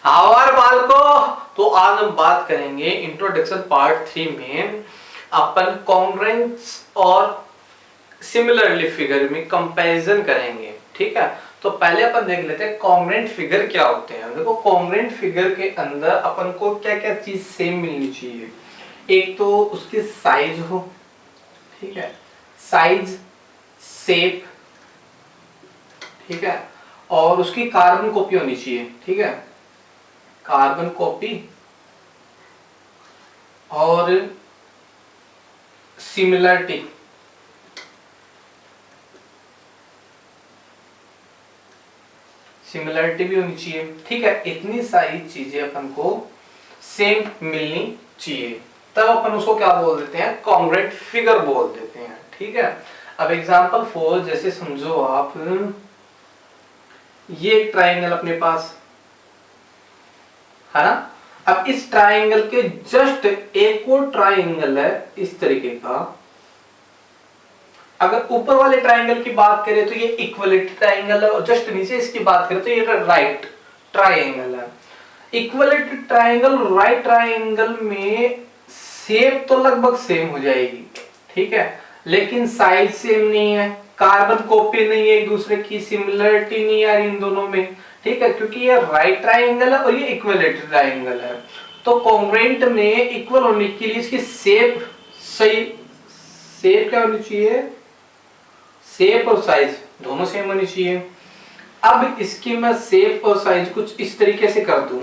Our बालको, तो आज हम बात करेंगे इंट्रोडक्शन पार्ट 3 में अपन कॉन्ग्रुएंस और सिमिलरली फिगर में कंपैरिजन करेंगे। ठीक है, तो पहले अपन देख लेते हैं कॉन्ग्रुएंट फिगर क्या होते हैं। देखो कॉन्ग्रुएंट फिगर के अंदर अपन को क्या क्या चीज सेम मिलनी चाहिए। एक तो उसकी साइज हो, ठीक है, साइज, शेप, ठीक है, और उसकी कार्बन कॉपी होनी चाहिए। ठीक है, कार्बन कॉपी और सिमिलरिटी, सिमिलरिटी भी होनी चाहिए। ठीक है, इतनी सारी चीजें अपन को सेम मिलनी चाहिए, तब अपन उसको क्या बोल देते हैं, कॉन्ग्रुएंट फिगर बोल देते हैं। ठीक है, अब एग्जांपल 4 जैसे समझो आप, ये एक ट्राइंगल अपने पास है ना। अब इस ट्राइंगल के जस्ट एक और ट्राइंगल है इस तरीके का। अगर ऊपर वाले ट्राइंगल की बात करें तो ये इक्वलिटी ट्राइंगल है, और जस्ट नीचे इसकी बात करें तो ये राइट ट्राइंगल है। इक्वलिटी ट्राइंगल राइट ट्राइंगल में शेप तो लगभग सेम हो जाएगी, ठीक है, लेकिन साइज सेम नहीं है, कार्बन कॉपी नहीं है एक दूसरे की, सिमिलरिटी नहीं है इन दोनों में। ठीक है, क्योंकि ये राइट ट्राइंगल है और ये इक्वलिटी ट्राइंगल है, तो कॉन्ग्रुएंट में इक्वल होने के लिए इसकी शेप सही, शेप क्या होनी चाहिए, शेप और साइज दोनों सेम होनी चाहिए। अब इसकी मैं शेप और साइज कुछ इस तरीके से कर दूं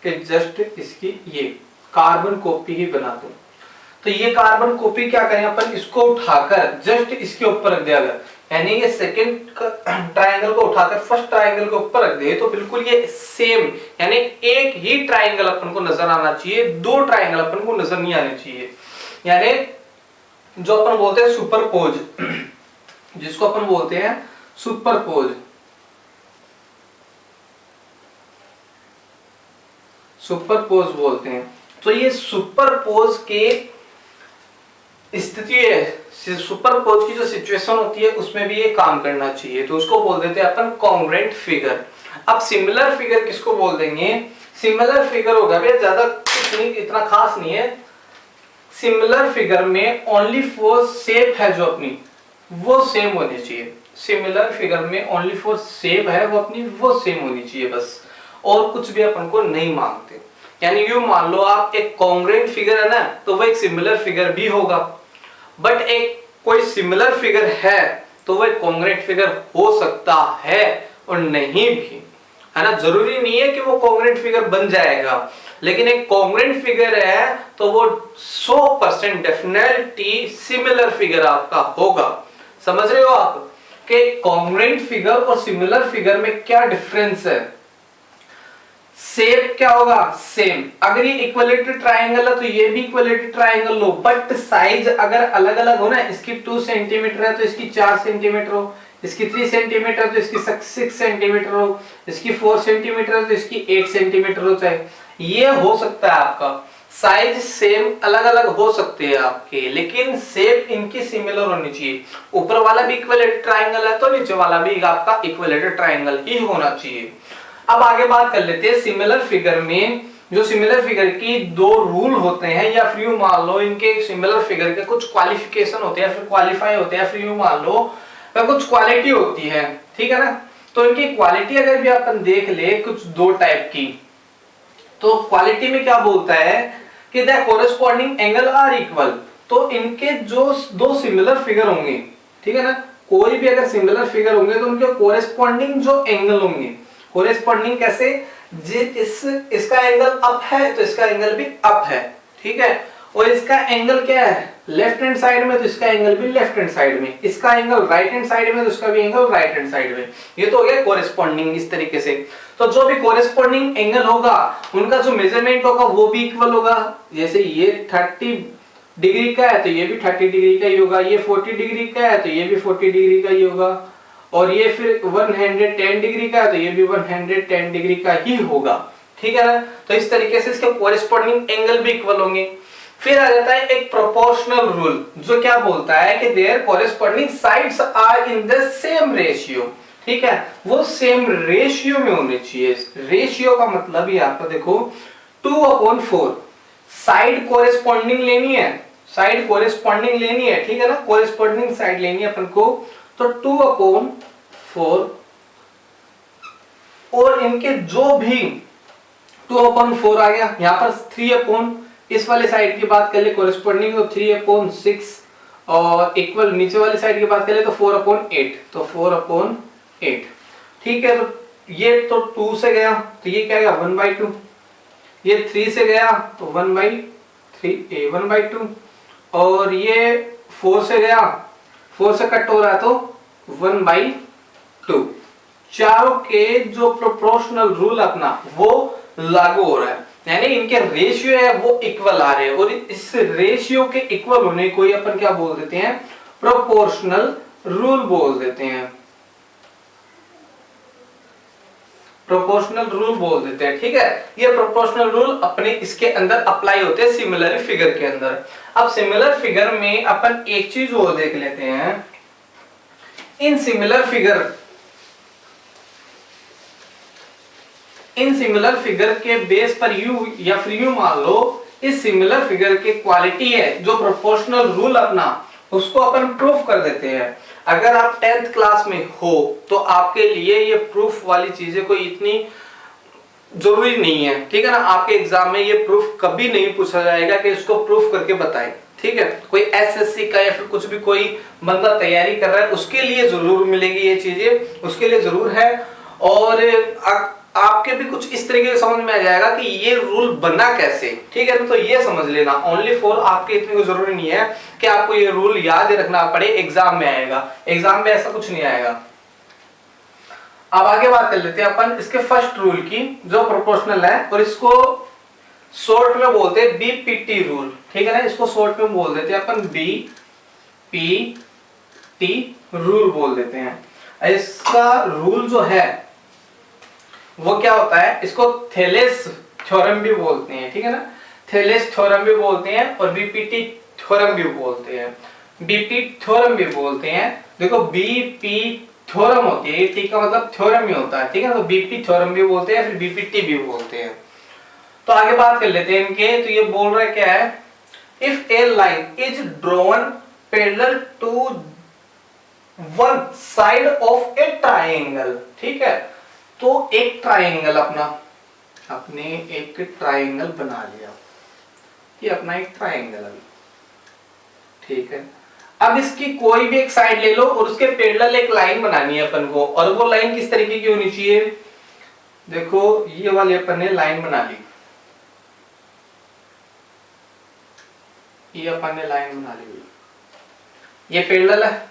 कि जस्ट इसकी ये कार्बन कॉपी ही बना दूं। तो ये कार्बन कॉपी क्या करें अपन, इसको उठाकर जस्ट इसके ऊपर रख दिया गया, यानी ये सेकंड ट्रायंगल को उठाकर फर्स्ट ट्रायंगल के ऊपर रख दे तो बिल्कुल ये सेम, यानी एक ही ट्रायंगल अपन को नजर आना चाहिए, दो ट्रायंगल अपन को नजर नहीं आने चाहिए। यानी जो अपन बोलते हैं सुपरपोज, जिसको अपन बोलते हैं सुपरपोज, सुपरपोज बोलते हैं। तो ये सुपरपोज के स्थिति है, सुपरपोज की जो सिचुएशन होती है उसमें भी ये काम करना चाहिए, तो उसको बोल देते हैं अपन कॉन्ग्रुएंट फिगर। अब सिमिलर फिगर किसको बोल देंगे, सिमिलर फिगर होगा भैया ज्यादा कुछ नहीं, इतना खास नहीं है। सिमिलर फिगर में ओनली फॉर शेप है जो अपनी वो सेम होनी चाहिए, सिमिलर फिगर में ओनली फॉर शेप है वो अपनी वो सेम होनी चाहिए बस, और कुछ भी अपन को नहीं मांगते। यानी यूं मान लो आप एक कॉन्ग्रुएंट फिगर है ना, तो वो एक सिमिलर फिगर भी होगा, बट एक कोई सिमिलर फिगर है तो वो एक कॉन्ग्रुएंट फिगर हो सकता है और नहीं भी, है ना। जरूरी नहीं है कि वो कॉन्ग्रुएंट फिगर बन जाएगा, लेकिन एक कॉन्ग्रुएंट फिगर है तो वो 100% डेफिनेटली सिमिलर फिगर आपका होगा। समझ रहे हो आप कि कॉन्ग्रुएंट फिगर और सिमिलर फिगर में क्या डिफरेंस है। शेप क्या होगा, सेम। अगर ये इक्वलिटी ट्रायंगल है तो ये भी equality triangle low, but size अगर अलग अलग हो ना, इसकी 2 सेंटीमीटर है तो इसकी 4 सेंटीमीटर हो, इसकी 3 सेंटीमीटर तो इसकी 6 सेंटीमीटर हो, इसकी 4 सेंटीमीटर तो इसकी 8 सेंटीमीटर हो, चाहे ये हो सकता है आपका। साइज सेम अलग अलग हो सकते हैं आपके, लेकिन शेप इनकी सिमिलर होनी चाहिए। ऊपर वाला भी इक्वलिटी ट्रायंगल है तो नीचे वाला भी आपका इक्वलिटी ट्रायंगल ही होना चाहिए। अब आगे बात कर लेते हैं सिमिलर फिगर में, जो सिमिलर फिगर की दो रूल होते हैं, या फिर यूं मान लो इनके सिमिलर फिगर के कुछ क्वालिफिकेशन होते हैं, फिर क्वालिफाई होते हैं, फिर यूं मान लो कुछ क्वालिटी होती है, ठीक है ना। तो इनकी क्वालिटी अगर भी अपन देख ले कुछ दो टाइप की, तो क्वालिटी में क्या बोलता है कि the corresponding angle are equal. तो इनके जो दो सिमिलर फिगर होंगे, ठीक है ना, कोई भी अगर सिमिलर फिगर होंगे तो उनके कोरेस्पॉन्डिंग जो एंगल होंगे, कोरेस्पॉन्डिंग कैसे, इसका एंगल अप है तो इसका एंगल भी अप है, ठीक है, और इसका एंगल क्या है लेफ्ट हैंड साइड में तो इसका एंगल भी लेफ्ट हैंड साइड में, इसका एंगल राइट हैंड साइड में तो इसका भी एंगल राइट हैंड साइड में। ये तो हो गया कोरेस्पॉन्डिंग इस तरीके से। तो जो भी कोरेस्पॉन्डिंग एंगल होगा उनका जो मेजरमेंट होगा वो भी इक्वल होगा। जैसे ये 30 डिग्री का है तो ये भी 30 डिग्री का ही होगा, ये 40 डिग्री का है तो ये भी 40 डिग्री का ही होगा, और ये फिर 110 डिग्री का है तो ये भी 110 डिग्री का ही होगा, ठीक है ना। तो इस तरीके से इसके कोरेस्पॉन्डिंग एंगल भी इक्वल होंगे। फिर आ जाता है एक प्रोपोर्शनल रूल, जो क्या बोलता है कि their corresponding sides are in the same ratio, ठीक है, वो सेम रेशियो में होने चाहिए। रेशियो का मतलब यहाँ पर देखो 2/4 साइड कोरेस्पॉन्डिंग लेनी है, साइड कोरेस्पॉन्डिंग लेनी है, ठीक है ना, कोरेस्पॉन्डिंग साइड लेनी है अपन को, तो 2/4 और इनके जो भी 2/4 आ गया, यहाँ पर 3 इस वाले साइड की बात कर ले कोरेस्पॉन्डिंग तो 3/6 और इक्वल नीचे वाली साइड की बात कर ले तो 4/8, तो 4/8, ठीक है। तो ये तो 2 से गया तो ये क्या गया 1/2, ये 3 से गया तो 1/3 1/2 और ये 4 से गया, 4 से कट हो रहा है तो 1/2। चारों के जो प्रोपोर्शनल रूल अपना वो लागू हो रहा है, यानी इनके रेशियो है वो इक्वल आ रहे हैं, और इस रेशियो के इक्वल होने को ही अपन क्या बोल देते हैं, प्रोपोर्शनल रूल बोल देते हैं, प्रोपोर्शनल रूल बोल देते हैं, ठीक है। ये प्रोपोर्शनल रूल अपने इसके अंदर अप्लाई होते हैं सिमिलर फिगर के अंदर। अब सिमिलर फिगर में अपन एक चीज और देख लेते हैं, इन सिमिलर फिगर के बेस पर यू या फिर यू मान लो इस सिमिलर फिगर के क्वालिटी है जो प्रोपोर्शनल रूल अपना उसको अपन प्रूफ कर देते हैं। अगर आप 10th क्लास में हो तो आपके लिए ये प्रूफ वाली चीजें कोई इतनी जरूरी नहीं है, ठीक है ना। आपके एग्जाम में ये प्रूफ कभी नहीं पूछा जाएगा कि इसको प्रूफ करके बताएं, ठीक है। कोई एसएससी का या फिर कुछ भी कोई बंदा तैयारी कर रहा है उसके लिए जरूर मिलेगी ये चीजें, उसके लिए जरूर है। और आपके भी कुछ इस तरीके से समझ में आ जाएगा कि ये रूल बना कैसे, ठीक है। तो ये समझ लेना ओनली फॉर आपके इतनी जरूरी नहीं है कि आपको ये रूल याद रखना पड़े, एग्जाम में आएगा, एग्जाम में ऐसा कुछ नहीं आएगा। अब आगे बात कर लेते हैं अपन इसके फर्स्ट रूल की जो प्रोपोर्शनल है, और इसको शॉर्ट में बोलते हैं बीपीटी रूल, ठीक है ना। इसको शॉर्ट में बोल देते हैं अपन बीपीटी रूल बोल देते हैं। इसका रूल जो है वो क्या होता है, इसको थेलेस थ्योरम भी बोलते हैं, ठीक है ना, थेलेस थ्योरम भी बोलते हैं और बीपीटी थ्योरम भी बोलते हैं, बीपी थ्योरम भी बोलते हैं। देखो बीपी थ्योरम होती है, टी का मतलब थ्योरम ही होता है, ठीक है ना, तो बीपी थ्योरम भी बोलते हैं फिर बीपीटी भी बोलते हैं। तो आगे बात कर लेते हैं इनके। तो ये बोल रहा है क्या है, if a line is drawn parallel to one side of a triangle, ठीक है। तो एक ट्राइंगल अपने एक ट्राइंगल बना लिया, ये अपना एक ट्राइंगल है, ठीक है। अब इसकी कोई भी एक साइड ले लो और उसके पैरेलल एक लाइन बनानी है अपन को, और वो लाइन किस तरीके की होनी चाहिए, देखो ये वाली अपन ने लाइन बना ली, ये अपन ने लाइन बना ली, ये पैरेलल है।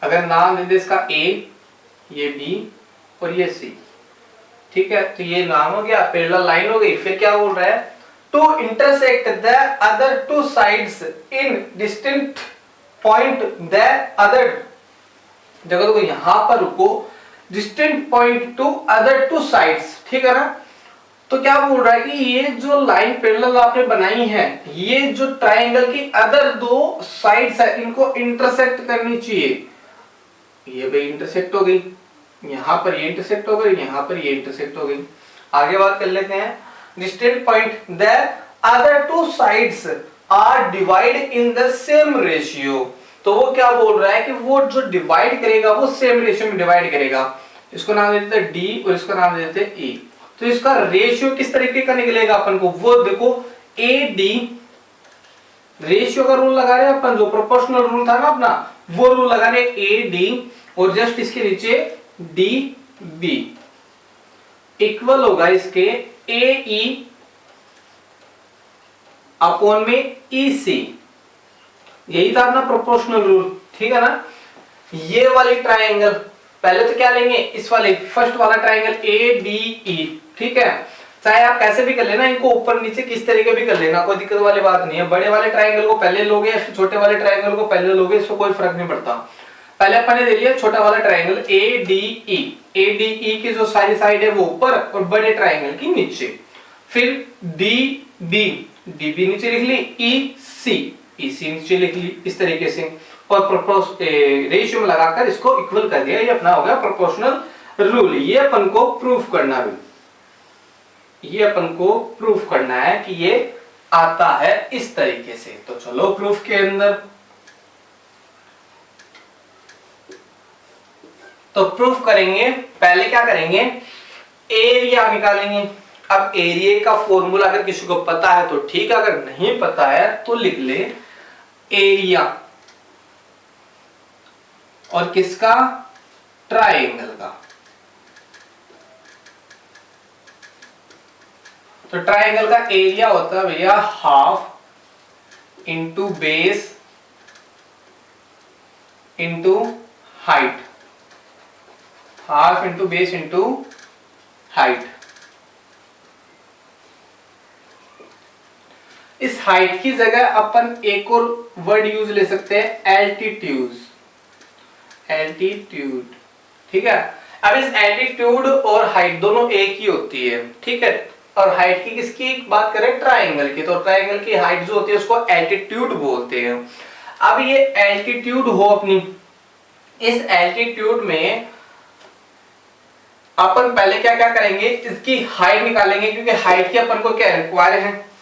अगर नाम दे दे इसका ए, ये बी और ये सी, ठीक है। तो ये नाम हो गया, पैरेलल लाइन हो गई। फिर क्या बोल रहा है, to intersect the other two sides in distinct point the other, देखो तो यहां पर रुको, distinct point to other two sides, ठीक है ना। तो क्या बोल रहा है कि ये जो लाइन पैरेलल आपने बनाई है, ये जो ट्राइंगल की अदर दो साइड्स है इनको इंटरसेक्ट करनी चाहिए। ये भी इंटरसेक्ट हो गई, यहां पर ये इंटरसेक्ट हो गई, यहां पर ये इंटरसेक्ट हो गई। आगे बात कर लेते हैं, distinct point the other two sides are divide in the same ratio. तो वो क्या बोल रहा है कि वो जो डिवाइड करेगा वो सेम रेशियो में डिवाइड करेगा। इसको नाम देते हैं डी और इसको नाम देते हैं ई। तो इसका रेशियो किस तरीके का निकलेगा अपन को, वो देखो ए डी, रेशियो का रूल लगा रहे हैं अपन, जो प्रोपोर्शनल रूल था ना अपना, वो रूल लगा रहे ए डी और जस्ट इसके नीचे डी बी इक्वल होगा इसके ए ई अपॉन में ई सी। यही था अपना प्रोपोर्शनल रूल, ठीक है ना। ये वाली ट्राइंगल पहले तो क्या लेंगे, इस वाले फर्स्ट वाला ट्राइंगल ए बी ई, ठीक है। चाहे आप कैसे भी कर लेना, इनको ऊपर नीचे किस तरीके भी कर लेना, कोई दिक्कत वाली बात नहीं है। बड़े वाले ट्राइंगल को पहले लोगे या फिर छोटे वाले ट्राइंगल को पहले लोगे, इसको कोई फर्क नहीं पड़ता। पहले अपन ने दे लिया छोटा वाला triangle A D E, A D ई की जो सारी साइड है वो ऊपर और बड़े ट्राइंगल की नीचे। फिर डी बी, डी बी नीचे लिख ली, ई सी, ई सी नीचे लिख ली, इस तरीके से। और रेशियो में लगाकर इसको इक्वल कर दिया, ये अपना हो गया प्रोपोर्शनल रूल। ये अपन को प्रूफ करना है, ये अपन को प्रूफ करना है कि ये आता है इस तरीके से। तो चलो प्रूफ के अंदर, तो प्रूफ करेंगे। पहले क्या करेंगे, एरिया निकालेंगे। अब एरिया का फॉर्मूला अगर किसी को पता है तो ठीक है, अगर नहीं पता है तो लिख ले एरिया और किसका, ट्राइंगल का। तो ट्राइंगल का एरिया होता है भैया half into base into height, half into base into height. इस हाइट की जगह अपन एक और वर्ड यूज ले सकते हैं, एल्टीट्यूड, एल्टीट्यूड, ठीक है। अब इस एल्टीट्यूड और हाइट दोनों एक ही होती है, ठीक है। और हाइट की किसकी बात करें, ट्राइंगल की, तो ट्राइंगल की हाइट जो होती है उसको एल्टीट्यूड बोलते हैं। अब ये एल्टीट्यूड हो अपनी, इस एल्टीट्यूड में अपन पहले क्या क्या करेंगे, इसकी हाइट निकालेंगे, क्योंकि हाइट की अपन को क्या रिक्वायर है।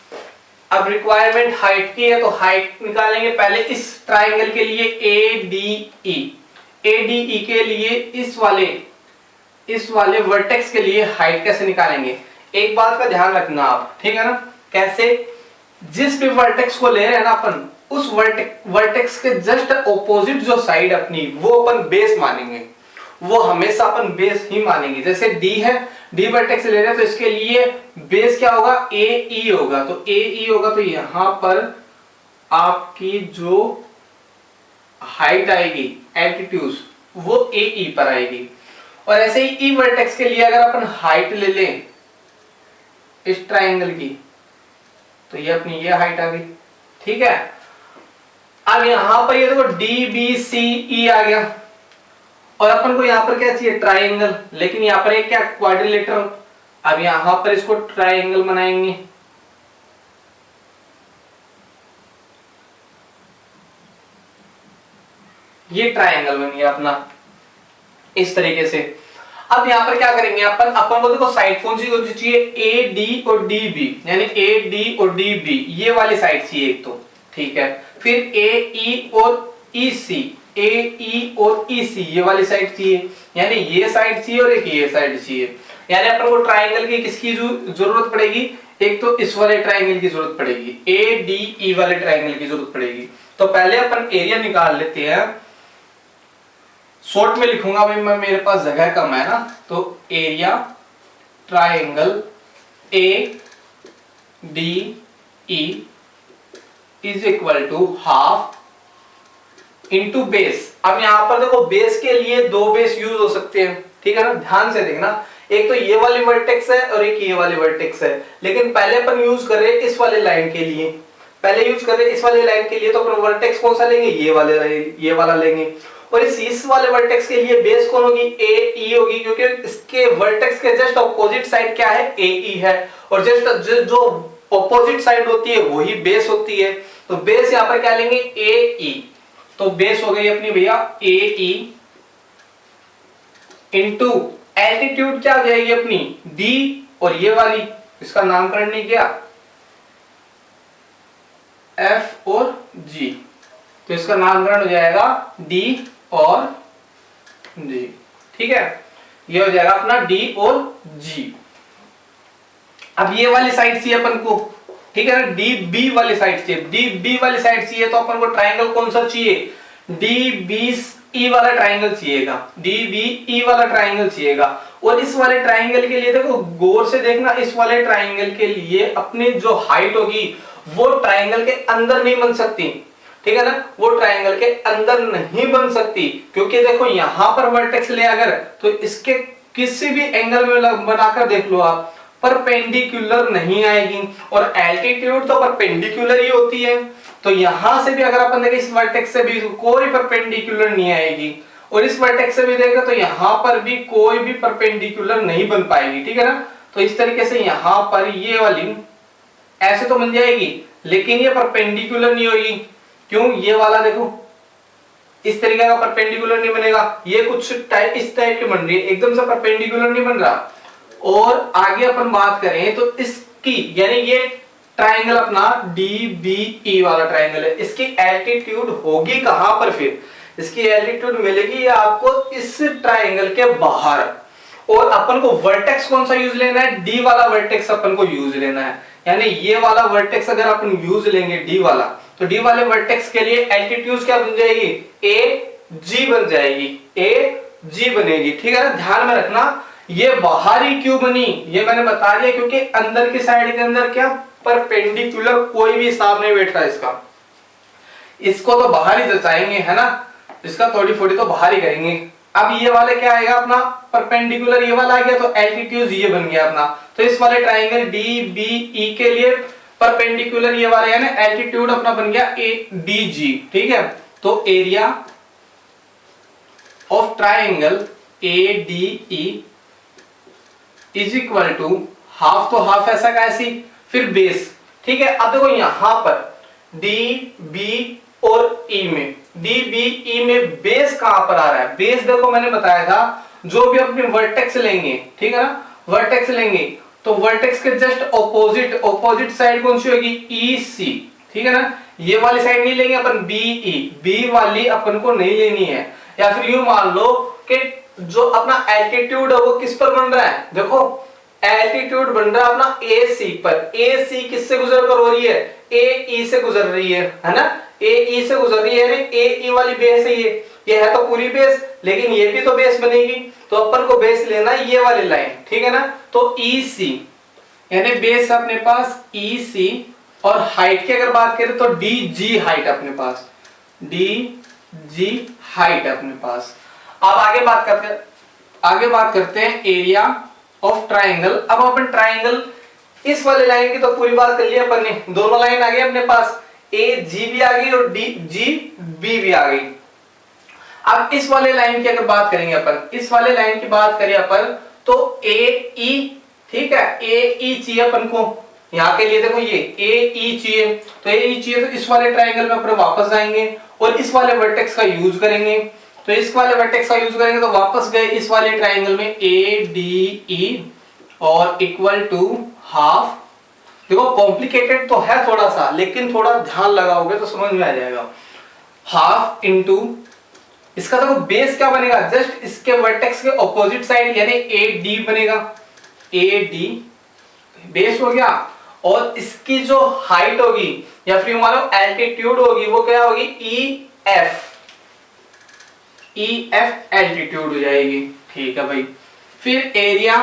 अब रिक्वायरमेंट हाइट की है तो हाइट निकालेंगे पहले इस ट्राइंगल के लिए ADE, ADE के लिए इस वाले वर्टेक्स के लिए हाइट कैसे निकालेंगे। एक बात का ध्यान रखना आप, ठीक है ना, कैसे, जिस भी वर्टेक्स को ले रहे हैं ना अपन, उस वर्टेक्स के जस्ट ऑपोजिट जो साइड अपनी वो अपन बेस मानेंगे, वो हमेशा अपन बेस ही मानेंगे। जैसे D है, D वर्टेक्स ले रहे हैं तो इसके लिए बेस क्या होगा, AE होगा। तो AE होगा तो यहां पर आपकी जो हाइट आएगी, एल्टीट्यूड, वो AE पर आएगी। और ऐसे ही E वर्टेक्स के लिए अगर अपन हाइट ले लें इस ट्राइंगल की, तो ये अपनी ये हाइट आ गई, ठीक है। अब यहां पर ये देखो DBCE आ गया, और अपन को यहां पर क्या चाहिए, ट्राइंगल, लेकिन यहां पर एक क्या, क्वाड्रिलेटरल। अब यहां पर इसको ट्राइंगल बनाएंगे, ये ट्राइंगल बन गया अपना इस तरीके से। अब यहां पर क्या करेंगे अपन को देखो साइड कौन सी चाहिए, AD और DB, यानी AD और DB ये वाली साइड चाहिए एक तो, ठीक है। फिर AE और EC, AE और EC ये वाली साइड चाहिए, यानी ये साइड चाहिए और एक ये साइड चाहिए। यानी अपन को ट्राइंगल की किसकी जरूरत पड़ेगी, एक तो इस वाले ट्राइंगल की जरूरत पड़ेगी, ADE वाले ट्राइंगल की जरूरत पड़ेगी। तो पहले अपन एरिया निकाल लेते हैं, शॉर्ट में लिखूंगा भाई मैं, मेरे पास जगह कम है ना, तो area triangle ADE is equal to half into base. अब यहां पर देखो बेस के लिए दो बेस यूज हो सकते हैं, ठीक है ना, ध्यान से देखना, एक तो ये वाली वर्टेक्स है और एक ये वाली वर्टेक्स है। लेकिन पहले अपन यूज कर रहे हैं इस वाले लाइन के लिए, पहले यूज कर रहे हैं इस वाले लाइन के लिए, तो अपन वर्टेक्स कौन सा लेंगे, ये वाला लेंगे। और इस वाले वर्टेक्स के लिए बेस कौन होगी, AE होगी, क्योंकि इसके वर्टेक्स के जस्ट ऑपोजिट साइड क्या है, AE है, और जस्ट जो ऑपोजिट साइड होती है वही बेस होती है। तो बेस यहां पर क्या लेंगे, AE, तो बेस हो गई अपनी भैया AE इंटू एल्टीट्यूड क्या हो जाएगी अपनी D, और ये वाली इसका नामकरण नहीं किया F और G, तो इसका नामकरण हो जाएगा D और G, ठीक है, ये हो जाएगा अपना D और G। अब ये वाली साइड चाहिए अपन को, ठीक है ना, DB वाली साइड चाहिए, DB वाली साइड चाहिए तो अपन को ट्राइंगल कौन सा चाहिए, DBE वाला ट्राइंगल चाहिएगा, DBE वाला ट्राइंगल चाहिएगा। और इस वाले ट्राइंगल के लिए देखो गौर से देखना, इस वाले ट्राइंगल के लिए अपनी जो हाइट होगी वो ट्राइंगल के अंदर नहीं बन सकती, ठीक है ना, वो ट्राइंगल के अंदर नहीं बन सकती, क्योंकि देखो यहां पर वर्टेक्स ले अगर, तो इसके किसी भी एंगल में बनाकर देख लो आप, परपेंडिकुलर नहीं आएगी, और एल्टीट्यूड तो परपेंडिकुलर ही होती है। तो यहां से भी अगर अपन देखें इस वर्टेक्स से भी कोई परपेंडिकुलर नहीं आएगी, और इस वर्टेक्स से भी देखें तो यहां पर भी कोई भी परपेंडिकुलर नहीं बन पाएगी, ठीक है ना। तो इस तरीके से यहां पर ये वाली ऐसे तो बन जाएगी, लेकिन ये परपेंडिकुलर नहीं होगी, क्यों, ये वाला देखो इस तरीके का परपेंडिकुलर नहीं बनेगा, ये कुछ टाइप इस टाइप की बन रही है, एकदम से परपेंडिकुलर नहीं बन रहा। और आगे अपन बात करें तो इसकी यानी ये ट्राइंगल अपना DBE वाला ट्राइंगल है, इसकी एल्टीट्यूड होगी कहां पर, फिर इसकी एल्टीट्यूड मिलेगी आपको इस ट्राइंगल के बाहर। और अपन को वर्टेक्स कौन सा यूज लेना है, डी वाला वर्टेक्स अपन को यूज लेना है, यानी ये वाला वर्टेक्स अगर अपन यूज लेंगे डी वाला, तो डी वाले वर्टेक्स के लिए एल्टीट्यूड क्या बन जाएगी, AG बन जाएगी, AG बनेगी, ठीक है ना। ध्यान में रखना ये बाहरी क्यों बनी, ये मैंने बता दिया क्योंकि अंदर की साइड के अंदर क्या परपेंडिकुलर कोई भी हिसाब नहीं बैठता इसका, इसको तो बाहर ही दर्शाएंगे है ना, इसका थोड़ी थोड़ी तो बाहर ही करेंगे। अब ये वाले क्या आएगा अपना परपेंडिकुलर, ये वाला आ गया तो एल्टीट्यूड ये बन गया अपना। तो इस वाले ट्राइंगल DBE के लिए परपेंडिकुलर ये वाला यानी एल्टीट्यूड अपना बन गया ADG, ठीक है। तो area of triangle ADE is equal to half, तो हाफ ऐसा कैसी, फिर बेस, ठीक है। अब देखो यहां पर DB और E में, DBE में बेस कहां पर आ रहा है, बेस देखो मैंने बताया था जो भी अपने वर्टेक्स लेंगे, ठीक है ना, वर्टेक्स लेंगे तो वर्टेक्स के जस्ट ऑपोजिट साइड कौन सी होगी, EC, ठीक है ना। ये वाली साइड नहीं लेंगे अपन BE, B वाली अपन को नहीं लेनी है। या फिर यूं मान लो कि जो अपना एल्टीट्यूड है वो किस पर बन रहा है, देखो एल्टीट्यूड बन रहा है अपना AC पर, AC किससे गुजर कर हो रही है, AE से गुजर रही है ना, AE से गुजर रही है, यानी AE वाली बेस है ये है तो पूरी बेस, लेकिन ये भी तो बेस बनेगी, तो अपन को बेस लेना है ये वाली लाइन, ठीक है ना। तो EC यानी बेस अपने पास EC, और हाइट की अगर बात करें तो DG हाइट अपने पास, DG हाइट अपने पास। अब आगे बात करते हैं एरिया ऑफ ट्राइंगल। अब अपन ट्राइंगल इस वाले लाइन की तो पूरी बात कर लिया अपन ने, दोनों लाइन आ गई अपने पास, AG भी आ गई और DGB भी आ गई। अब इस वाले लाइन की अगर बात करेंगे अपन, इस वाले लाइन की बात करें अपन तो AE, ठीक है, AE चाहिए अपन को, यहाँ के लिए देखो ये AE चाहिए, तो AE चाहिए तो इस वाले ट्राइंगल में अपन वापस जाएंगे और इस वाले वर्टेक्स का यूज करेंगे। तो इस वाले वर्टेक्स का यूज करेंगे तो वापस गए इस वाले ट्राइंगल में ADE और इक्वल टू हाफ। देखो कॉम्प्लिकेटेड तो है थोड़ा सा, लेकिन थोड़ा ध्यान लगाओगे तो समझ में आ जाएगा। हाफ इंटू इसका देखो बेस क्या बनेगा, जस्ट इसके वर्टेक्स के ऑपोजिट साइड यानी AD बनेगा, AD बेस हो गया, और इसकी जो हाइट होगी या फिर मान लो एल्टीट्यूड होगी वो क्या होगी, EF एल्टीट्यूड हो जाएगी, ठीक है भाई। फिर एरिया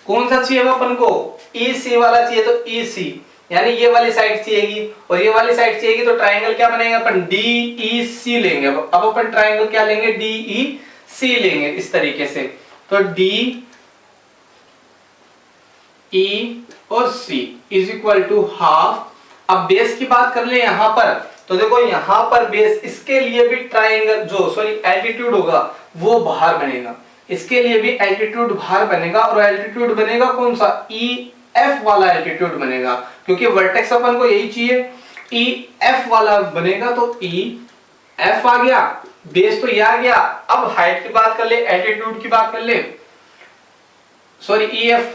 कौन सा चाहिए अपन को, EC वाला चाहिए तो EC यानी ये वाली साइड चाहिएगी और ये वाली साइड चाहिएगी, तो ट्राइंगल क्या बनेगा अपन DEC लेंगे। अब अपन ट्राइंगल क्या लेंगे, DEC लेंगे इस तरीके से, तो DE और C is equal to half. अब बेस की बात कर ले यहां पर, तो देखो यहां पर बेस, इसके लिए भी ट्राइंगल जो एल्टीट्यूड होगा वो बाहर बनेगा, इसके लिए भी एल्टीट्यूड बाहर बनेगा, और एल्टीट्यूड बनेगा कौन सा, EF वाला एल्टीट्यूड बनेगा, क्योंकि वर्टेक्स अपन को यही चाहिए, EF वाला बनेगा, तो EF आ गया, बेस तो ये आ गया। अब हाइट की बात कर ले, एल्टीट्यूड की बात कर ले, सॉरी EF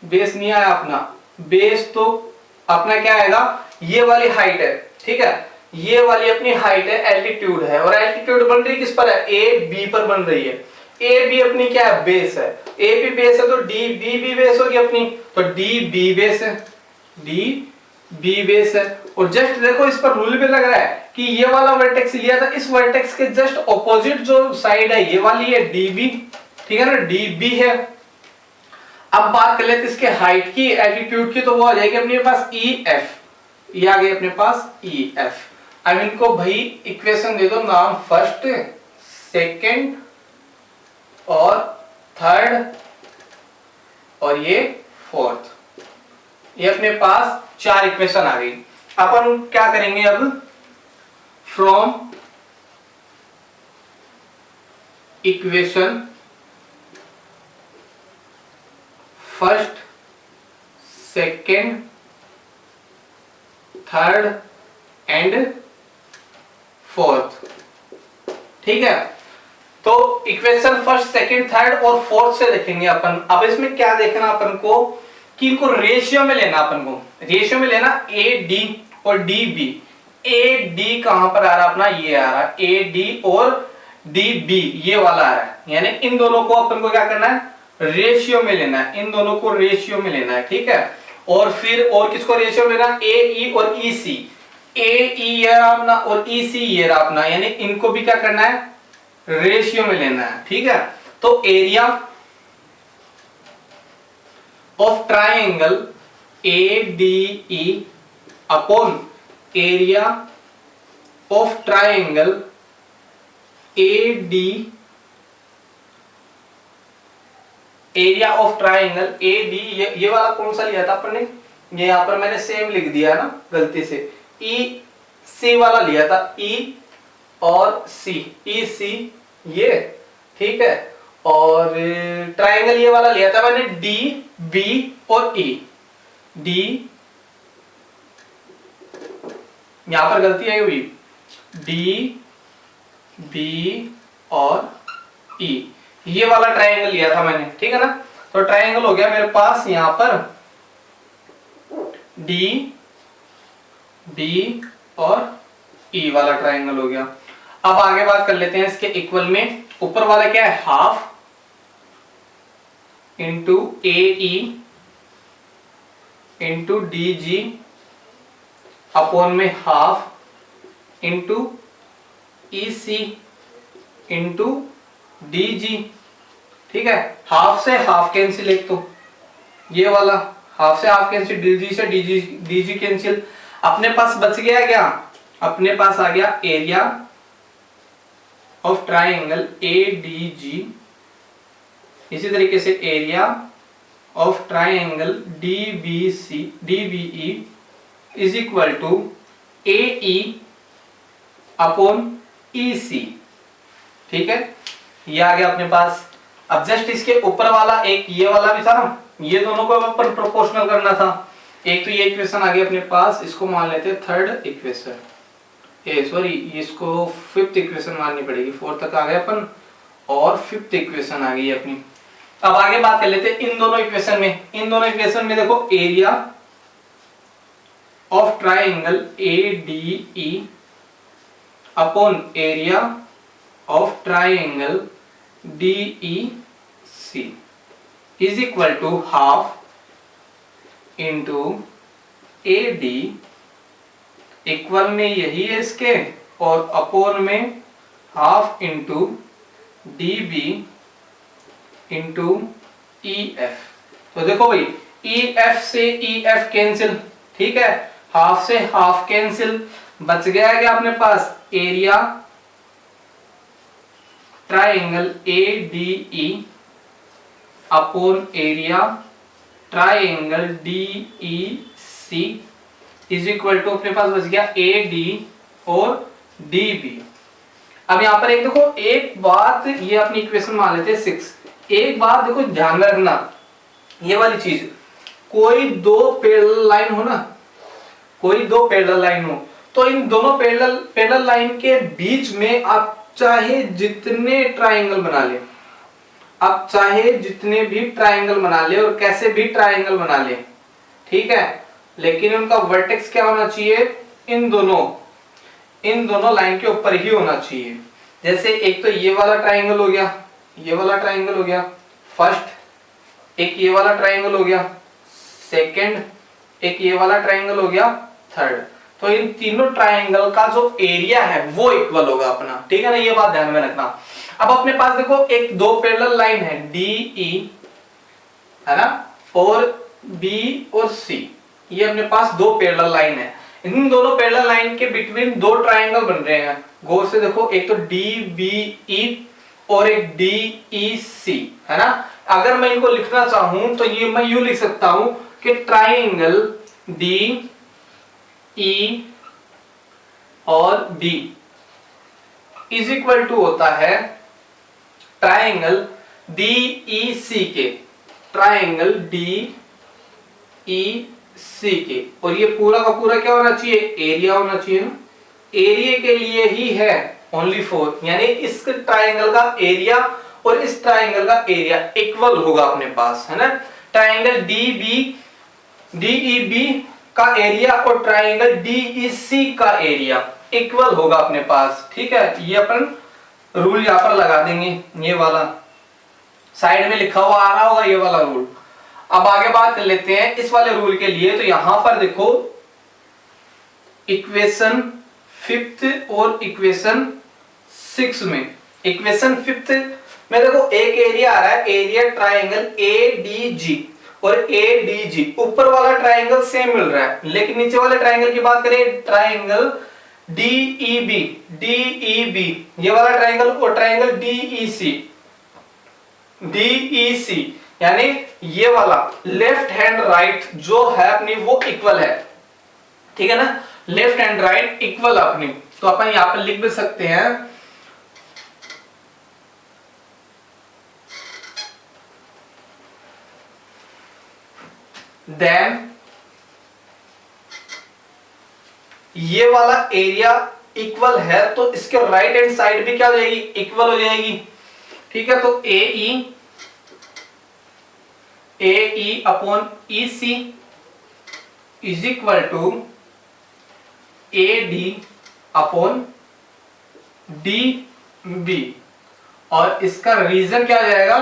बेस नहीं आया अपना, बेस तो अपना क्या आएगा, ये वाली हाइट है, ठीक है, ये वाली अपनी हाइट है, एल्टीट्यूड है, और एल्टीट्यूड बन रही किस पर है, AB पर बन रही है। AB अपनी क्या है, बेस है, AB बेस है तो DB भी बेस होगी अपनी, तो DB बेस है, DB बेस है। और जस्ट देखो इस पर रूल भी लग रहा है कि ये वाला वर्टेक्स लिया था, इस वर्टेक्स के जस्ट ऑपोजिट जो साइड है ये वाली है DB, ठीक है ना, DB है। अब बात कर लेते हैं इसके हाइट की, एल्टीट्यूड की, तो वो आ जाएगी अपने पास EF, ये आ गई अपने पास EF। अब इनको भाई इक्वेशन दे दो, नाम फर्स्ट, सेकंड और थर्ड और ये फोर्थ, ये अपने पास 4 इक्वेशन आ गई। अपन क्या करेंगे अब, from equation first, second, third and fourth, ठीक है। तो इक्वेशन फर्स्ट, सेकंड, थर्ड और फोर्थ से देखेंगे अपन। अब इसमें क्या देखना अपन को कि इनको रेशियो में लेना, अपन को रेशियो में लेना ए डी और डी बी। ए डी कहां पर आ रहा अपना, ये आ रहा ए डी और डी बी, ये वाला आ रहा है, यानी इन दोनों को अपन को क्या करना है, रेशियो में लेना है, इन दोनों को रेशियो में लेना है, ठीक है। और फिर और किसको रेशियो में लेना, ए ई और ई सी। ए ई ये रहा अपना और ई सी ये रहा अपना, यानी इनको भी क्या करना है, रेशियो में लेना है, ठीक है। तो area of triangle A D E upon area of triangle A D, area of triangle A D, ये वाला कौन सा लिया था अपन ने, ये यहां पर मैंने सेम लिख दिया है ना गलती से, ई सी वाला लिया था, ई और सी, ई सी ये, ठीक है। और ट्राइंगल ये वाला लिया था मैंने डी बी और ई, डी, यहां पर गलती है हुई, डी बी और ई, ये वाला ट्राइंगल लिया था मैंने, ठीक है ना। तो ट्राइंगल हो गया मेरे पास यहां पर डी बी और ई वाला ट्राइंगल हो गया। अब आगे बात कर लेते हैं इसके इक्वल में। ऊपर वाला क्या है, half into A E into D G upon में half into E C into D G, ठीक है। हाफ से हाफ कैंसिल, एक तो ये वाला हाफ से हाफ कैंसिल, डी जी से डी जी कैंसिल, अपने पास बच गया क्या, अपने पास आ गया area of triangle A D G, इसी तरीके से area of triangle D B C, D B E is equal to A E upon E C, ठीक है। ये आ गया अपने पास। अब जस्ट इसके ऊपर वाला एक ये वाला भी था ना, ये दोनों को अपन प्रोपोर्शनल करना था। एक तो ये इक्वेशन आ गई अपने पास, इसको मान लेते हैं थर्ड इक्वेशन, सॉरी इसको फिफ्थ इक्वेशन माननी पड़ेगी, फोर्थ तक आ गए अपन और फिफ्थ इक्वेशन आ गई अपनी। अब आगे बात कर लेते हैं इन दोनों इक्वेशन में। इन दोनों इक्वेशन में देखो area of triangle A D E upon area of triangle D E C is equal to half into A D, equal में यही है इसके, और अपोन में half into D B into E F. तो देखो भाई ई एफ से ई एफ कैंसिल, ठीक है, हाफ से हाफ कैंसिल, बच गया है क्या अपने पास area triangle A D E upon area triangle D E C is equal to अपने पास बच गया ए डी और डी बी। अब यहां पर एक देखो, एक बात ये अपनी इक्वेशन मान लेते हैं 6। एक बात देखो ध्यान में रखना, ये वाली चीज, कोई दो पैरेलल लाइन हो ना, कोई दो पैरेलल लाइन हो, तो इन दोनों पैरेलल लाइन के बीच में आप चाहे जितने ट्राइंगल बना ले, आप चाहे जितने भी ट्राइंगल बना ले और कैसे भी ट्राइंगल बना ले, ठीक है, लेकिन उनका वर्टेक्स क्या होना चाहिए, इन दोनों लाइन के ऊपर ही होना चाहिए। जैसे एक तो ये वाला ट्राइंगल हो गया, ये वाला ट्राइंगल हो गया फर्स्ट, एक ये वाला ट्राइंगल हो गया सेकंड, एक ये वाला ट्राइंगल हो गया थर्ड। तो इन तीनों ट्राइंगल का जो एरिया है वो इक्वल होगा अपना, ठीक है ना, ये बात ध्यान में रखना। अब अपने पास देखो एक दो पैरेलल लाइन है डी ई, है ना, और बी और सी, ये अपने पास दो पैरेलल लाइन है। इन दोनों पैरेलल लाइन के बिटवीन दो ट्राइंगल बन रहे हैं, गौर से देखो, एक तो डी बी ई और एक डी ई सी, है ना। अगर मैं इनको लिखना चाहूं तो ये मैं यूं लिख सकता हूं कि ट्राइंगल डी ई और बी इज इक्वल टू होता है ट्राइंगल डी ई सी के, ट्राइंगल डी ई सी के, और ये पूरा का पूरा क्या होना चाहिए, एरिया होना चाहिए ना, एरिया के लिए ही है ओनली 4, यानी इस ट्राइंगल का एरिया और इस ट्राइंगल का एरिया इक्वल होगा अपने पास, है ना। ट्राइंगल DEB का एरिया और ट्राइंगल DEC का एरिया इक्वल होगा अपने पास, ठीक है। ये अपन रूल यहां पर लगा देंगे, ये वाला साइड में लिखा हुआ आ रहा होगा ये वाला रूल। अब आगे बात कर लेते हैं इस वाले रूल के लिए। तो यहां पर देखो इक्वेशन 5th और इक्वेशन 6 में, इक्वेशन 5th में देखो एक एरिया आ रहा है, एरिया ट्राइंगल ADG और ADG, ऊपर वाला ट्राइंगल सेम मिल रहा है, लेकिन नीचे वाले ट्राइंगल की बात करें ट्राइंगल DEB ये वाला ट्राइंगल और ट्राइंगल DEC यानी ये वाला लेफ्ट हैंड राइट जो है अपनी वो इक्वल है, ठीक है ना। लेफ्ट एंड राइट इक्वल अपनी, तो अपन यहां पर लिख भी सकते हैं देन ये वाला एरिया इक्वल है तो इसके राइट हैंड साइड भी क्या हो जाएगी, इक्वल हो जाएगी, ठीक है। तो AE upon EC is equal to AD upon DB, और इसका रीजन क्या हो जाएगा,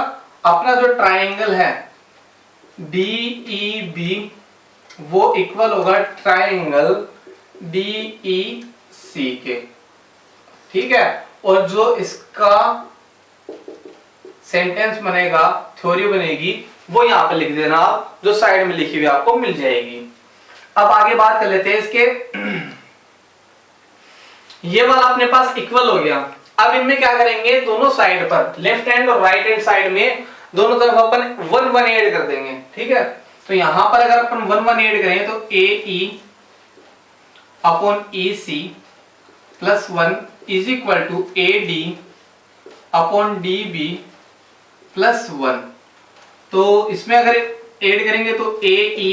अपना जो ट्राइंगल है DEB वो इक्वल होगा ट्राइंगल DEC के, ठीक है। और जो इसका सेंटेंस बनेगा, थ्योरी बनेगी, वो यहां पे लिख देना आप, जो साइड में लिखी हुई आपको मिल जाएगी। अब आगे बात कर लेते हैं इसके। ये वाला अपने पास इक्वल हो गया। अब इनमें क्या करेंगे, दोनों साइड पर लेफ्ट हैंड और राइट हैंड साइड में दोनों तरफ अपन 1 1 ऐड कर देंगे, ठीक है। तो यहां पर अगर अपन 1 1 ऐड करें तो AE upon EC plus 1 is equal to AD upon DB plus 1। तो इसमें अगर ऐड करेंगे तो AE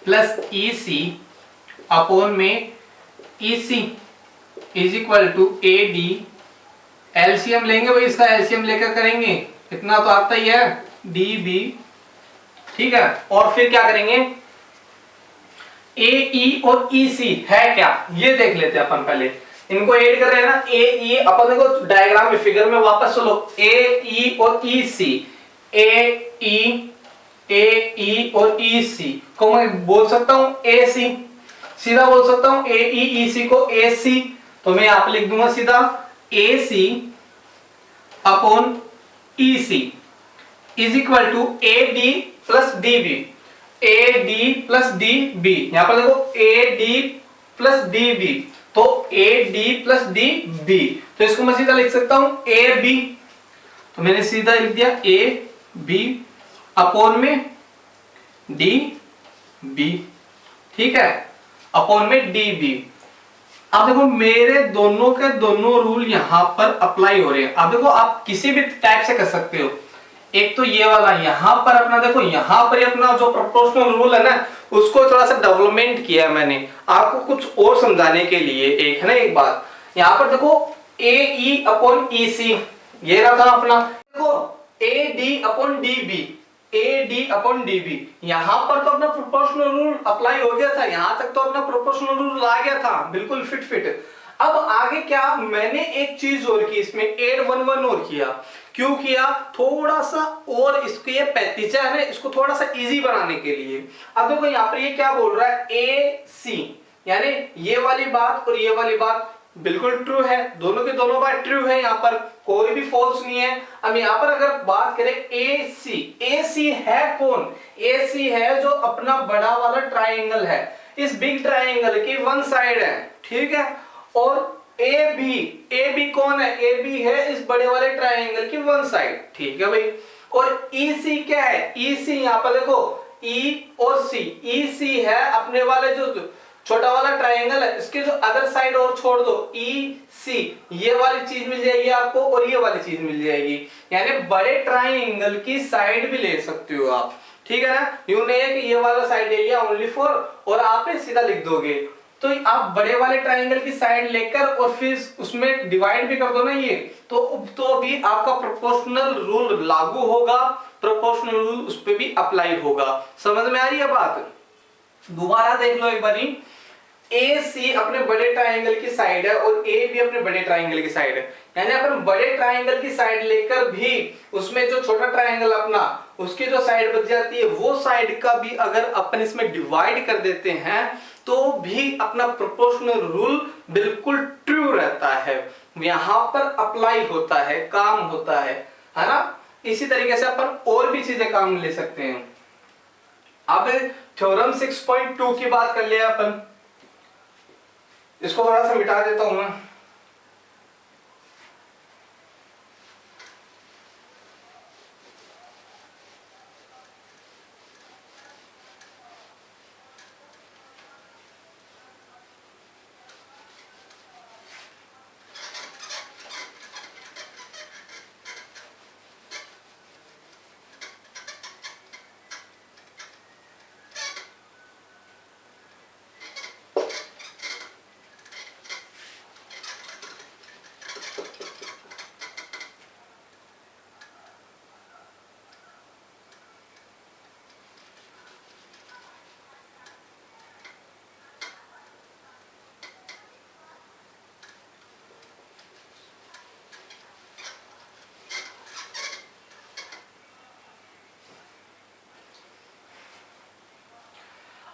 प्लस EC अपॉन में EC is equal to AD, LCM लेंगे भाई, इसका एलसीएम लेकर करेंगे, इतना तो आता ही है, DB, ठीक है। और फिर क्या करेंगे, AE और EC है क्या ये देख लेते हैं अपन, पहले इनको ऐड कर रहे हैं ना। AE अपन देखो डायग्राम में, फिगर में वापस चलो, AE और EC, AE और EC को मैं बोल सकता हूं AC, सीधा बोल सकता हूं AE EC को AC, तो मैं यहां पे लिख दूंगा सीधा AC upon EC is equal to AD plus DB, AD plus DB, यहां पर देखो AD प्लस DB, तो AD प्लस DB, तो इसको मैं सीधा लिख सकता हूं AB, तो मैंने सीधा लिख दिया AB अपॉन में DB, ठीक है, अपॉन में DB। अब देखो मेरे दोनों के दोनों रूल यहां पर अप्लाई हो रहे हैं। अब देखो आप किसी भी टाइप से कर सकते हो, एक तो ये वाला यहां पर अपना देखो, यहां पर अपना जो प्रोपोर्शनल रूल है ना, उसको थोड़ा सा डेवलपमेंट किया है मैंने आपको कुछ और समझाने के लिए। एक है ना, एक बात यहां पर देखो AE अपॉन EC ये रहा था अपना, देखो AD upon DB, AD upon DB, यहां पर तो अपना प्रोपोर्शनल रूल अप्लाई हो गया था, यहां तक तो अपना प्रोपोर्शनल रूल आ गया था बिल्कुल फिट। अब आगे क्या, मैंने एक चीज और की, इसमें ऐड 1 1 और किया। क्यों किया, थोड़ा सा और इसको ये पैंतीचा है ना, इसको थोड़ा सा इजी बनाने के लिए। अब देखो यहाँ पर ये क्या बोल रहा है, AC यानी ये वाली बात और ये वाली बात बिल्कुल ट्रू है, दोनों की दोनों बात ट्रू है, यहाँ पर कोई भी फॉल्स नहीं है। अब यहाँ पर अगर बात करें AC है कौन, AC है जो अपना बड़ा वाला ट्राइंगल है, इस बिग ट्राइंगल की वन साइड है, ठीक है। और AB कौन है, AB है इस बड़े वाले ट्राइंगल की वन साइड, ठीक है भाई। और EC क्या है, EC यहाँ पर देखो E और C, EC है अपने वाले जो छोटा वाला ट्राइंगल है, इसके जो अदर साइड और छोड़ दो EC, ये वाली चीज मिल जाएगी आपको और ये वाली चीज मिल जाएगी, यानी बड़े ट्राइंगल की साइड भी ले सकते हो आप, ठीक है ना। यूं नहीं है कि ये वाला साइड एरिया ओनली फॉर और आप सीधा लिख दोगे, तो आप बड़े वाले ट्राइंगल की साइड लेकर और फिर उसमें डिवाइड भी कर दो ना ये, तो भी आपका प्रोपोर्शनल रूल लागू होगा, प्रोपोर्शनल रूल उस पर भी अप्लाई होगा। समझ में आ रही है बात? दोबारा देख लो एक बारी। ए सी अपने बड़े ट्राइंगल की साइड है और ए भी अपने बड़े ट्राइंगल की साइड है, यानी अपन बड़े ट्राइंगल की साइड लेकर भी उसमें जो छोटा ट्राइंगल अपना उसकी जो साइड बच जाती है वो साइड का भी अगर अपन इसमें डिवाइड कर देते हैं तो भी अपना प्रोपोर्शनल रूल बिल्कुल ट्रू रहता है, यहां पर अप्लाई होता है, काम होता है ना। इसी तरीके से अपन और भी चीजें काम ले सकते हैं। अब थ्योरम 6.2 की बात कर लिया अपन, इसको थोड़ा सा मिटा देता हूं मैं।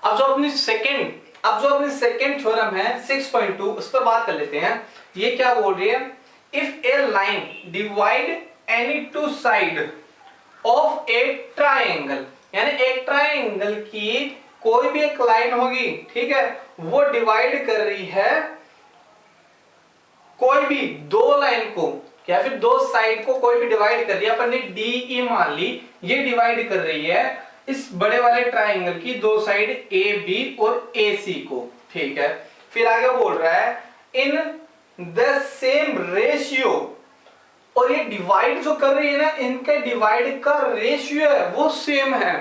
अब जो अपनी सेकंड थ्योरम है 6.2 उस पर बात कर लेते हैं। ये क्या बोल रही है? If a line divide any two side of a triangle, यानी एक ट्राइंगल की कोई भी एक लाइन होगी, ठीक है, वो डिवाइड कर रही है कोई भी दो लाइन को या फिर दो साइड को, कोई भी डिवाइड कर रही है, अपन ने डी ई मान ली, ये डिवाइड कर रही है इस बड़े वाले ट्राइंगल की दो साइड ए बी और ए सी को, ठीक है। फिर आगे बोल रहा है इन द सेम रेशियो, और ये डिवाइड जो कर रही है ना, इनके डिवाइड का रेशियो है वो सेम है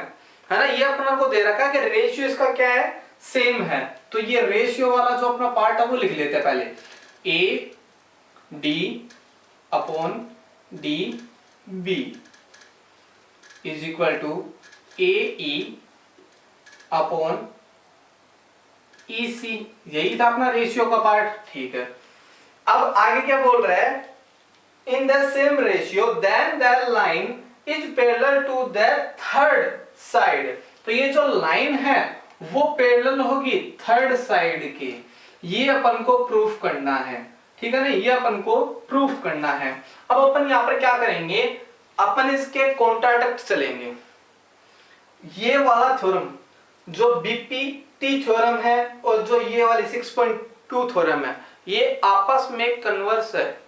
ना। ये अपना को दे रखा है कि रेशियो इसका क्या है, सेम है। तो ये रेशियो वाला जो अपना पार्ट है वो लिख लेते हैं पहले, A D upon D B is equal to A E upon E C, यही था अपना रेशियो का पार्ट, ठीक है। अब आगे क्या बोल रहा है? In the same ratio then the line is parallel to the third side, तो ये जो लाइन है वो पैरेलल होगी थर्ड साइड के, ये अपन को प्रूफ करना है, ठीक है ना, ये अपन को प्रूफ करना है। अब अपन यहां पर क्या करेंगे, अपन इसके कॉन्ट्राडिक्ट चलेंगे। ये वाला थ्योरम जो बीपीटी थ्योरम है और जो ये वाली 6.2 थ्योरम है, ये आपस में कन्वर्स है,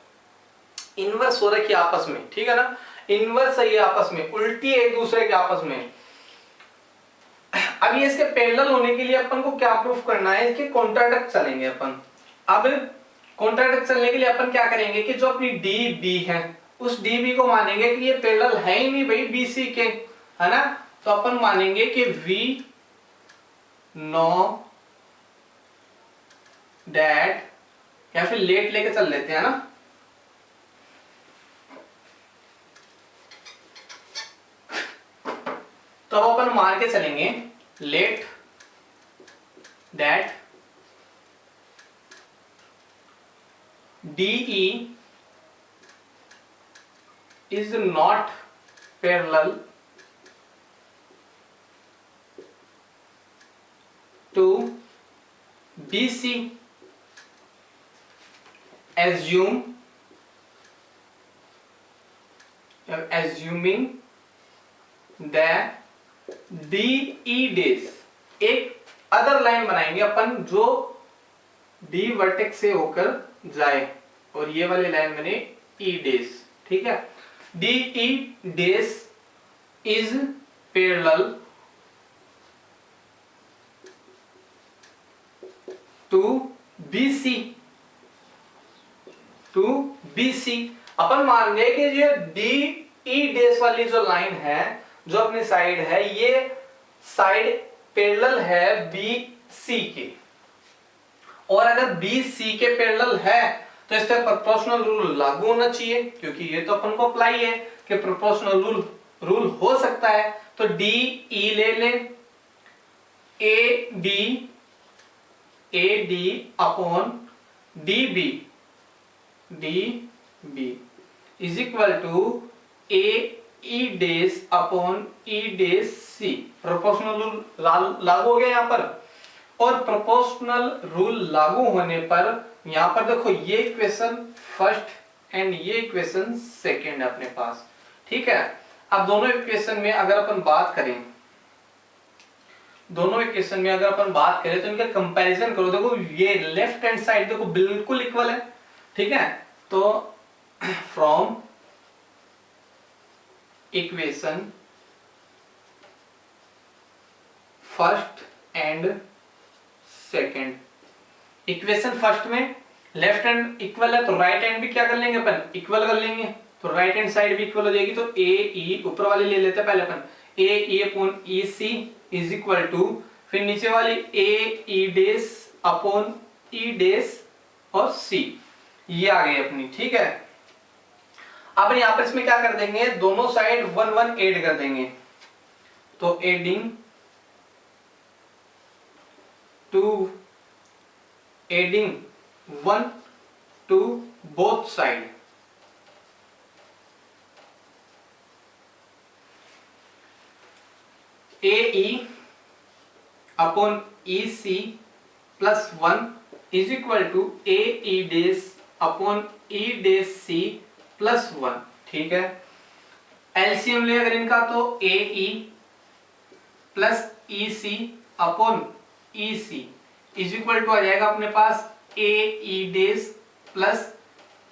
इनवर्स हो रखी है आपस में, ठीक है ना, इनवर्स है ये आपस में, उल्टी एक दूसरे के आपस में। अब ये इसके पैरेलल होने के लिए अपन को क्या प्रूफ करना है, इसके कॉन्ट्राडिक्ट चलेंगे अपन। अब कॉन्ट्राडिक्ट चलने के लिए अपन क्या करेंगे कि जो अपनी डी बी है उस डी बी को मानेंगे कि ये पैरेलल है ही नहीं भाई बी सी के, है ना, तो अपन मानेंगे कि वी नो डैट, या फिर लेट लेके चल लेते हैं ना, तो अब अपन मान के चलेंगे let that DE is not parallel to BC, assuming that DE days, एक अदर लाइन बनाएंगे अपन जो D वर्टेक्स से होकर जाए, और ये वाली लाइन बने E days, ठीक है। DE days is parallel to BC, अपन मान रहे कि ये DE days वाली जो लाइन है, जो अपनी साइड है, ये साइड पैरेलल है BC के। और अगर बी सी के पैरेलल है तो इस पे प्रोपोर्शनल रूल लागू होना चाहिए, क्योंकि ये तो अपन को अप्लाई है कि प्रोपोर्शनल रूल हो सकता है। तो डी ई ले लें, A D upon D B is equal to A E days upon E डेस सी। प्रोपोर्शनल रूल लागू हो गया यहां पर, और प्रोपोर्शनल रूल लागू होने पर यहां पर देखो ये इक्वेशन फर्स्ट एंड ये इक्वेशन सेकंड है अपने पास, ठीक है। अब दोनों इक्वेशन में अगर अपन बात करें, तो इनका कंपैरिजन करो, देखो ये लेफ्ट हैंड साइड देखो बिल्कुल इक्वल है, ठीक है। तो from equation first and second, equation first में लेफ्ट हैंड इक्वल है तो राइट हैंड भी क्या कर लेंगे अपन, इक्वल कर लेंगे, तो राइट हैंड साइड भी इक्वल हो जाएगी। तो ए ई ऊपर वाली ले लेते हैं पहले अपन, A E upon E C is equal to, फिर नीचे वाली ए ई डेस अपॉन ई डेस और सी, ये आ गई अपनी, ठीक है। अब यहां पर इसमें क्या कर देंगे, दोनों साइड 1 1 ऐड कर देंगे, तो adding one two both side, A E upon E C plus 1 is equal to A E days upon E days C plus 1, ठीक है। एलसीएम ले अगर इनका तो A E plus E C upon E C is equal to आ जाएगा अपने पास ए E dash plus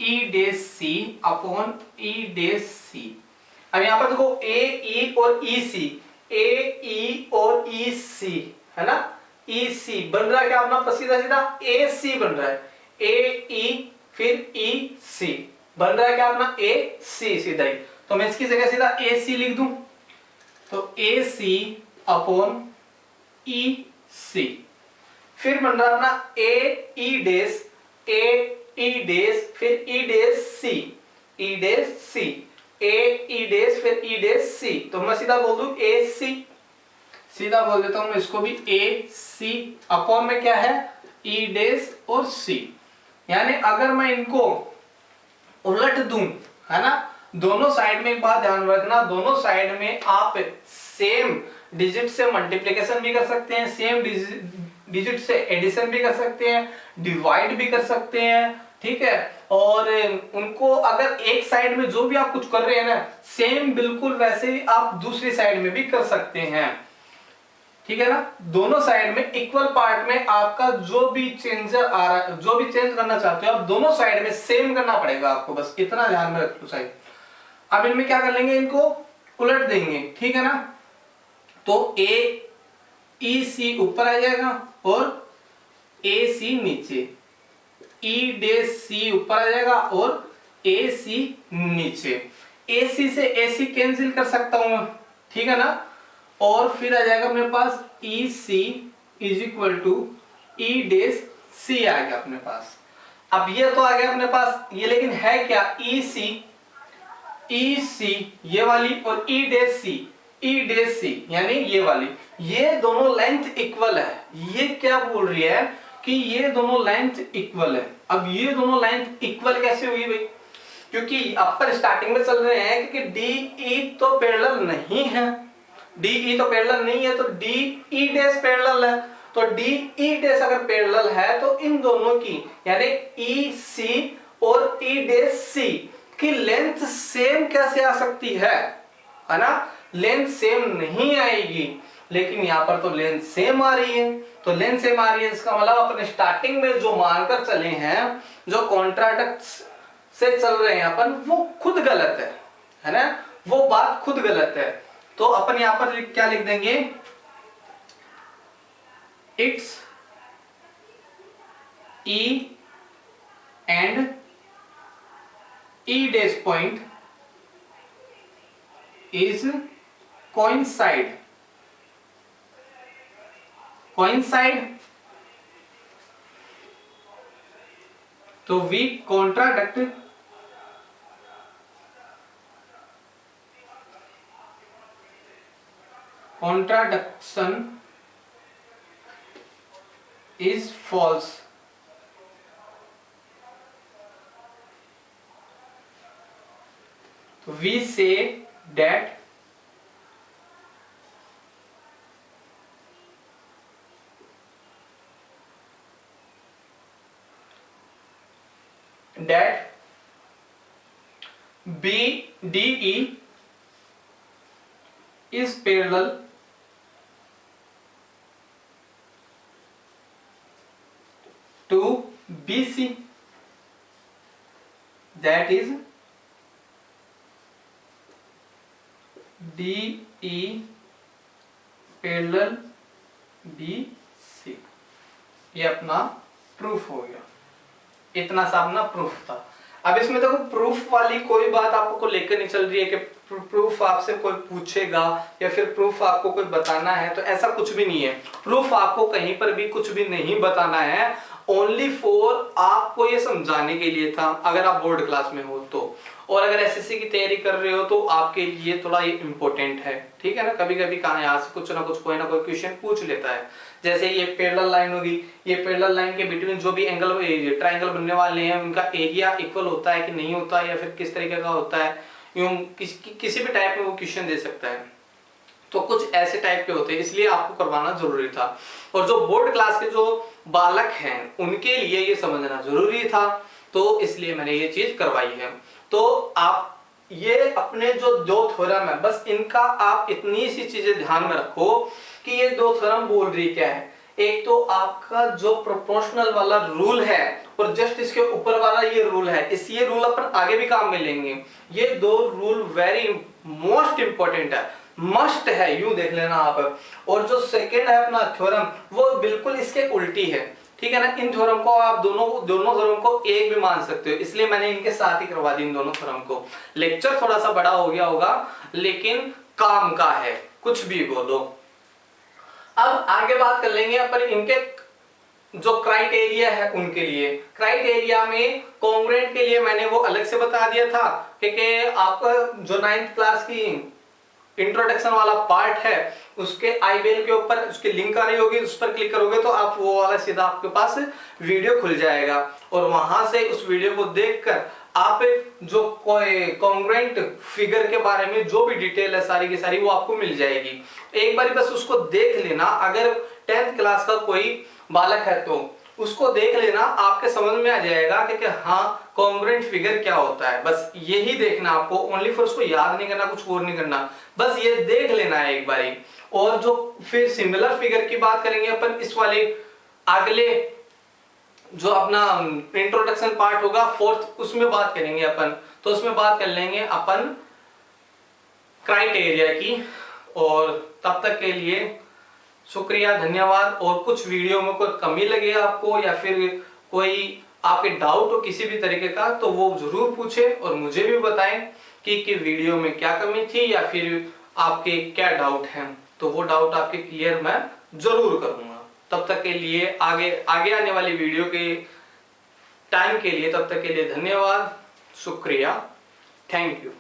ई डेस सी upon E डेस सी। अब यहां पर देखो ए ई और ई सी, ए ई और ई सी है ना, ई सी बन रहा है क्या अपना सीधा सीधा ए सी बन रहा है, ए ई फिर ई सी बन रहा है क्या अपना ए सी सीधा ही, तो मैं इसकी जगह सीधा ए सी लिख दूं, तो ए सी अपॉन ई सी, फिर बन रहा अपना ए ई डेस फिर ई डेस सी, ई डेस सी, ए ई डेस फिर ई डेस सी, तो मैं सीधा बोल दूं ए सी, सीधा बोल देता हूं मैं इसको भी ए सी अपॉन में क्या है ई डेस और सी। यानी अगर मैं इनको उलट दूं, है ना, दोनों साइड में एक बात ध्यान रखना, दोनों साइड में आप सेम डिजिट से मल्टीप्लिकेशन भी कर सकते हैं, सेम डिजिट से एडिशन भी कर सकते हैं, डिवाइड भी कर सकते हैं, ठीक है। और उनको अगर एक साइड में जो भी आप कुछ कर रहे हैं ना, सेम बिल्कुल वैसे ही आप दूसरी साइड में भी कर सकते हैं, ठीक है ना। दोनों साइड में इक्वल पार्ट में आपका जो भी चेंज आ रहा है, जो भी चेंज करना चाहते हो आप दोनों साइड में सेम करना पड़ेगा आपको, बस इतना ध्यान में रखो साइड। अब इनमें क्या कर लेंगे, इनको उलट देंगे, ठीक है ना। तो ए ई सी ऊपर आ जाएगा और ए सी नीचे, ई डेस सी ऊपर आ जाएगा और ए सी नीचे, ए सी से ए सी कैंसिल कर सकता हूं मैं, ठीक है ना। और फिर आ जाएगा मेरे पास ई सी इज इक्वल टू ई डेस सी आ गया अपने पास। अब ये तो आ गया अपने पास ये, लेकिन है क्या ई सी ये वाली और ई डेस सी यानी ये वाली, ये दोनों लेंथ इक्वल है। ये क्या बोल रही है कि ये दोनों लेंथ इक्वल है। अब ये दोनों लेंथ इक्वल कैसे हुई भाई, क्योंकि अपर स्टार्टिंग में चल रहे हैं, क्योंकि डी ई तो पैरेलल नहीं है, डी ई तो पैरेलल नहीं है, तो डी ई डेस पैरेलल है, तो डी ई डेस अगर पैरेलल है तो इन दोनों की यानी ई सी और ई डेस सी की लेंथ सेम कैसे आ सकती है ना। लेंथ सेम नहीं आएगी, लेकिन यहां पर तो लेंथ सेम आ रही है, तो लेंथ सेम आ रही है इसका मतलब अपने स्टार्टिंग में जो मानकर चले हैं, जो कॉन्ट्राडिक्ट से चल रहे हैं अपन, वो खुद गलत है ना, वो बात खुद गलत है। तो अपन यहां पर क्या लिख देंगे, इट्स ई एंड ई डेस पॉइंट is coincide तो we contradict contradiction is false. We say that BDE is parallel to BC, that is DE parallel BC। ये अपना प्रूफ हो गया, इतना सा अपना प्रूफ था। अब इसमें देखो प्रूफ वाली कोई बात आपको लेकर नहीं चल रही है कि प्रूफ आपसे कोई पूछेगा या फिर प्रूफ आपको कोई बताना है, तो ऐसा कुछ भी नहीं है। प्रूफ आपको कहीं पर भी कुछ भी नहीं बताना है, ओनली फॉर आपको ये समझाने के लिए था, अगर आप बोर्ड क्लास में हो तो। और अगर एसएससी की तैयारी कर रहे हो तो आपके लिए थोड़ा ये इंपॉर्टेंट है, ठीक है ना। कभी कभी कहाँ यहाँ से कुछ ना कुछ कोई ना कोई क्वेश्चन पूछ लेता है। जैसे ये पैरेलल लाइन होगी, ये पैरेलल लाइन के बिटवीन जो भी एंगल ट्रायंगल बनने वाले हैं उनका एरिया इक्वल होता है कि नहीं होता है, या फिर किस तरीके का होता है, यूं किसी भी टाइप में वो क्वेश्चन दे सकता है। तो कुछ ऐसे टाइप के होते हैं, इसलिए आपको करवाना जरूरी था। और जो बोर्ड क्लास के जो बालक हैं उनके लिए ये समझना जरूरी था, तो इसलिए मैंने ये चीज करवाई है। तो आप ये अपने जो दो थ्योरम है, बस इनका आप इतनी सी चीजें ध्यान में रखो कि ये दो थ्योरम बोल रही क्या है। एक तो आपका जो प्रोपोर्शनल वाला रूल है और जस्ट इसके ऊपर वाला ये रूल है, ये रूल अपन आगे भी काम में लेंगे। ये दो रूल वेरी मोस्ट इंपॉर्टेंट है, मस्ट है, यूं देख लेना आप। और जो सेकेंड है अपना थ्योरम, वो बिल्कुल इसके उल्टी है, ठीक है ना। इन थ्योरम को आप दोनों थ्योरम को एक भी मान सकते हो, इसलिए मैंने इनके साथ ही करवा दी इन दोनों थ्योरम को। लेक्चर थोड़ा सा बड़ा हो गया होगा लेकिन काम का है, कुछ भी बोलो। अब आगे बात कर लेंगे अपन इनके जो क्राइटेरिया है उनके लिए। क्राइटेरिया में कॉन्ग्रुएंट के लिए मैंने वो अलग से बता दिया था, क्योंकि आपका जो 9th क्लास की इंट्रोडक्शन वाला पार्ट है उसके आई बेल के ऊपर उसकी लिंक आ रही होगी, उस पर क्लिक करोगे तो आप वो वाला सीधा आपके पास वीडियो खुल जाएगा, और वहां से उस वीडियो को देखकर आप जो कोई कॉन्ग्रुएंट फिगर के बारे में जो भी डिटेल है सारी की सारी वो आपको मिल जाएगी। एक बार बस उसको देख लेना, अगर 10th क्लास का कोई बालक है तो उसको देख लेना, आपके समझ में आ जाएगा कि हाँ कॉन्ग्रुएंट फिगर क्या होता है। बस यही देखना आपको, ओनली फॉर उसको याद नहीं करना, कुछ और नहीं करना, बस ये देख लेना है एक बारी। और जो फिर सिमिलर फिगर की बात करेंगे अपन इस वाले अगले जो अपना इंट्रोडक्शन पार्ट होगा 4th, उसमें बात करेंगे अपन। तो उसमें बात कर लेंगे अपन क्राइटेरिया की। और तब तक के लिए शुक्रिया, धन्यवाद। और कुछ वीडियो में कोई कमी लगे आपको या फिर कोई आपके डाउट हो किसी भी तरीके का, तो वो जरूर पूछे और मुझे भी बताएं कि वीडियो में क्या कमी थी या फिर आपके क्या डाउट हैं, तो वो डाउट आपके क्लियर मैं जरूर करूंगा। तब तक के लिए आगे आने वाली वीडियो के टाइम के लिए, तब तक के लिए धन्यवाद, शुक्रिया, थैंक यू।